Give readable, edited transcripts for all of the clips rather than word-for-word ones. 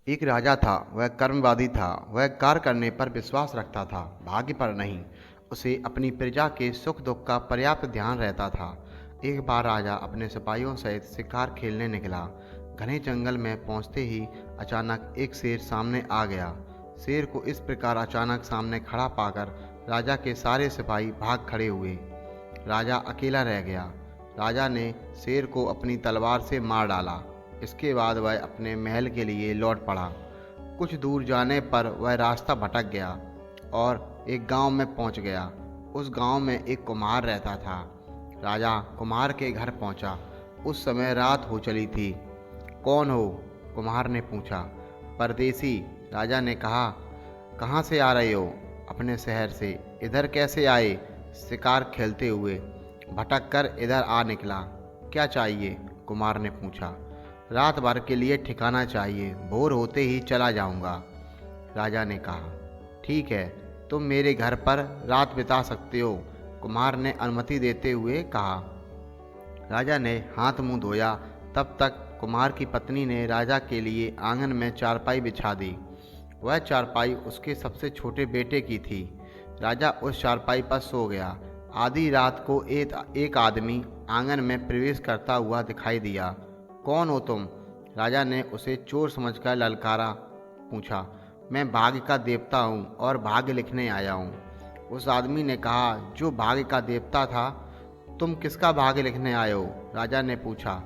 एक राजा था। वह कर्मवादी था। वह कार्य करने पर विश्वास रखता था, भाग्य पर नहीं। उसे अपनी प्रजा के सुख दुख का पर्याप्त ध्यान रहता था। एक बार राजा अपने सिपाहियों सहित शिकार खेलने निकला। घने जंगल में पहुंचते ही अचानक एक शेर सामने आ गया। शेर को इस प्रकार अचानक सामने खड़ा पाकर राजा के सारे सिपाही भाग खड़े हुए। राजा अकेला रह गया। राजा ने शेर को अपनी तलवार से मार डाला। इसके बाद वह अपने महल के लिए लौट पड़ा। कुछ दूर जाने पर वह रास्ता भटक गया और एक गांव में पहुंच गया। उस गांव में एक कुम्हार रहता था। राजा कुम्हार के घर पहुंचा। उस समय रात हो चली थी। कौन हो? कुम्हार ने पूछा। परदेसी, राजा ने कहा। कहाँ से आ रहे हो? अपने शहर से। इधर कैसे आए? शिकार खेलते हुए भटक कर इधर आ निकला। क्या चाहिए? कुमार ने पूछा। रात भर के लिए ठिकाना चाहिए, भोर होते ही चला जाऊंगा। राजा ने कहा। ठीक है, तुम मेरे घर पर रात बिता सकते हो, कुमार ने अनुमति देते हुए कहा। राजा ने हाथ मुंह धोया। तब तक कुमार की पत्नी ने राजा के लिए आंगन में चारपाई बिछा दी। वह चारपाई उसके सबसे छोटे बेटे की थी। राजा उस चारपाई पर सो गया। आधी रात को एक आदमी आंगन में प्रवेश करता हुआ दिखाई दिया। कौन हो तुम? राजा ने उसे चोर समझकर ललकारा। पूछा। मैं भाग्य का देवता हूँ और भाग्य लिखने आया हूँ। उस आदमी ने कहा। जो भाग्य का देवता था, तुम किसका भाग्य लिखने आए हो? राजा ने पूछा।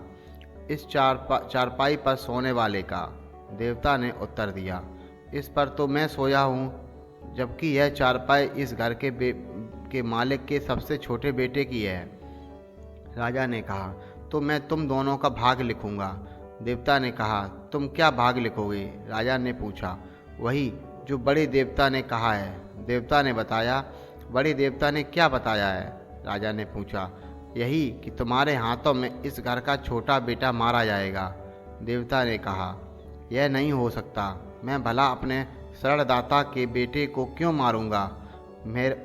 इस चारपाई पर सोने वाले का, देवता ने उत्तर दिया। इस पर तो मैं सोया हूँ, जबकि यह चारपाई इस घर के मालिक के सबसे छोटे बेटे की है। राजा ने कहा। तो मैं तुम दोनों का भाग्य लिखूंगा। देवता ने कहा। तुम क्या भाग्य लिखोगे? राजा ने पूछा। वही जो बड़े देवता ने कहा है, देवता ने बताया। बड़े देवता ने क्या बताया है? राजा ने पूछा। यही कि तुम्हारे हाथों में इस घर का छोटा बेटा मारा जाएगा। देवता ने कहा। यह नहीं हो सकता। मैं भला अपने शरणदाता के बेटे को क्यों मारूंगा?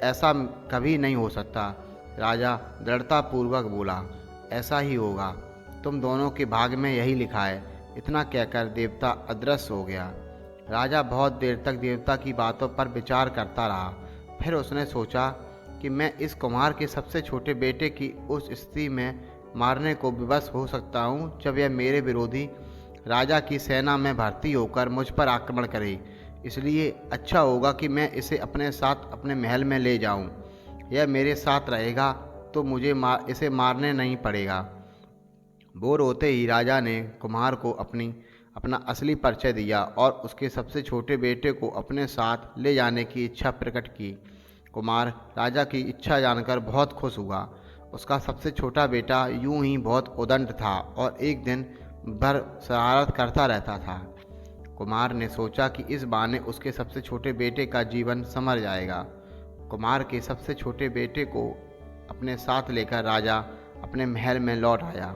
ऐसा कभी नहीं हो सकता। राजा दृढ़तापूर्वक बोला। ऐसा ही होगा। तुम दोनों के भाग्य में यही लिखा है। इतना कहकर देवता अदृश्य हो गया। राजा बहुत देर तक देवता की बातों पर विचार करता रहा। फिर उसने सोचा कि मैं इस कुम्हार के सबसे छोटे बेटे की उस स्थिति में मारने को विवश हो सकता हूँ जब यह मेरे विरोधी राजा की सेना में भर्ती होकर मुझ पर आक्रमण करे। इसलिए अच्छा होगा कि मैं इसे अपने साथ अपने महल में ले जाऊं। यह मेरे साथ रहेगा तो मुझे इसे मारने नहीं पड़ेगा। भोर होते ही राजा ने कुम्हार को अपना असली परिचय दिया और उसके सबसे छोटे बेटे को अपने साथ ले जाने की इच्छा प्रकट की। कुमार राजा की इच्छा जानकर बहुत खुश हुआ। उसका सबसे छोटा बेटा यूं ही बहुत उद्दंड था और एक दिन भर शरारत करता रहता था। कुमार ने सोचा कि इस बहाने उसके सबसे छोटे बेटे का जीवन संवर जाएगा। कुमार के सबसे छोटे बेटे को अपने साथ लेकर राजा अपने महल में लौट आया।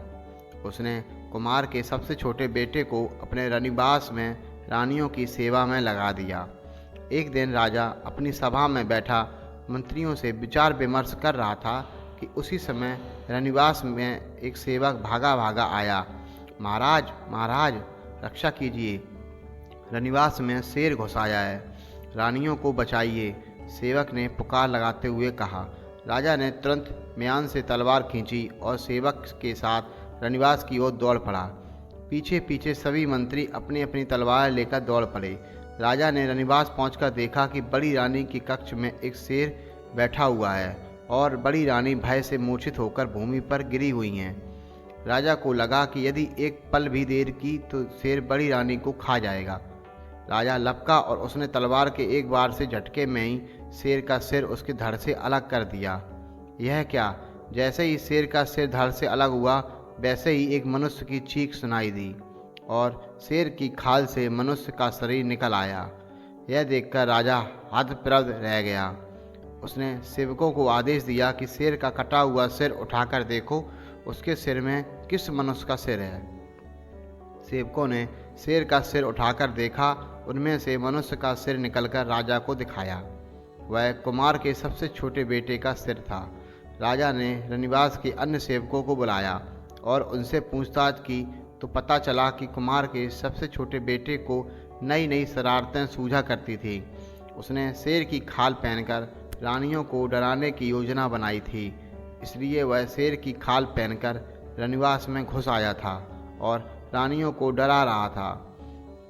उसने कुमार के सबसे छोटे बेटे को अपने रनिवास में रानियों की सेवा में लगा दिया। एक दिन राजा अपनी सभा में बैठा मंत्रियों से विचार विमर्श कर रहा था कि उसी समय रनिवास में एक सेवक भागा भागा आया। महाराज, महाराज, रक्षा कीजिए, रनिवास में शेर घुस आया है, रानियों को बचाइए, सेवक ने पुकार लगाते हुए कहा। राजा ने तुरंत म्यान से तलवार खींची और सेवक के साथ रनिवास की ओर दौड़ पड़ा। पीछे पीछे सभी मंत्री अपनी अपनी तलवार लेकर दौड़ पड़े। राजा ने रनिवास पहुंचकर देखा कि बड़ी रानी के कक्ष में एक शेर बैठा हुआ है और बड़ी रानी भय से मूर्छित होकर भूमि पर गिरी हुई हैं। राजा को लगा कि यदि एक पल भी देर की तो शेर बड़ी रानी को खा जाएगा। राजा लपका और उसने तलवार के एक बार से झटके में ही शेर का सिर उसके धड़ से अलग कर दिया। यह क्या? जैसे ही शेर का सिर धड़ से अलग हुआ, वैसे ही एक मनुष्य की चीख सुनाई दी और शेर की खाल से मनुष्य का शरीर निकल आया। यह देखकर राजा हतप्रभ रह गया। उसने सेवकों को आदेश दिया कि शेर का कटा हुआ सिर उठाकर देखो, उसके सिर में किस मनुष्य का सिर है। सेवकों ने शेर का सिर उठाकर देखा। उनमें से मनुष्य का सिर निकलकर राजा को दिखाया। वह कुमार के सबसे छोटे बेटे का सिर था। राजा ने रनिवास के अन्य सेवकों को बुलाया और उनसे पूछताछ की तो पता चला कि कुमार के सबसे छोटे बेटे को नई नई शरारतें सूझा करती थी। उसने शेर की खाल पहनकर रानियों को डराने की योजना बनाई थी, इसलिए वह शेर की खाल पहनकर रनिवास में घुस आया था और रानियों को डरा रहा था।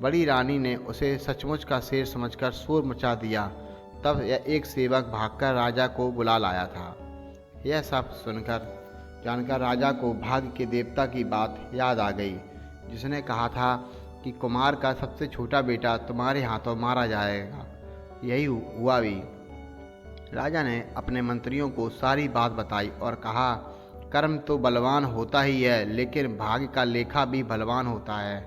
बड़ी रानी ने उसे सचमुच का शेर समझकर शोर मचा दिया। तब यह एक सेवक भागकर राजा को बुला लाया था। यह सब जानकर राजा को भाग्य के देवता की बात याद आ गई, जिसने कहा था कि कुमार का सबसे छोटा बेटा तुम्हारे हाथों मारा जाएगा। यही हुआ भी। राजा ने अपने मंत्रियों को सारी बात बताई और कहा, कर्म तो बलवान होता ही है, लेकिन भाग्य का लेखा भी बलवान होता है।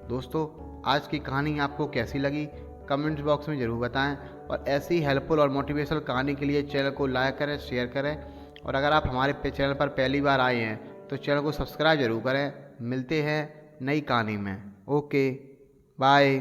दोस्तों, आज की कहानी आपको कैसी लगी कमेंट बॉक्स में ज़रूर बताएं और ऐसी हेल्पफुल और मोटिवेशनल कहानी के लिए चैनल को लाइक करें, शेयर करें और अगर आप हमारे चैनल पर पहली बार आए हैं तो चैनल को सब्सक्राइब जरूर करें। मिलते हैं नई कहानी में। Okay, bye.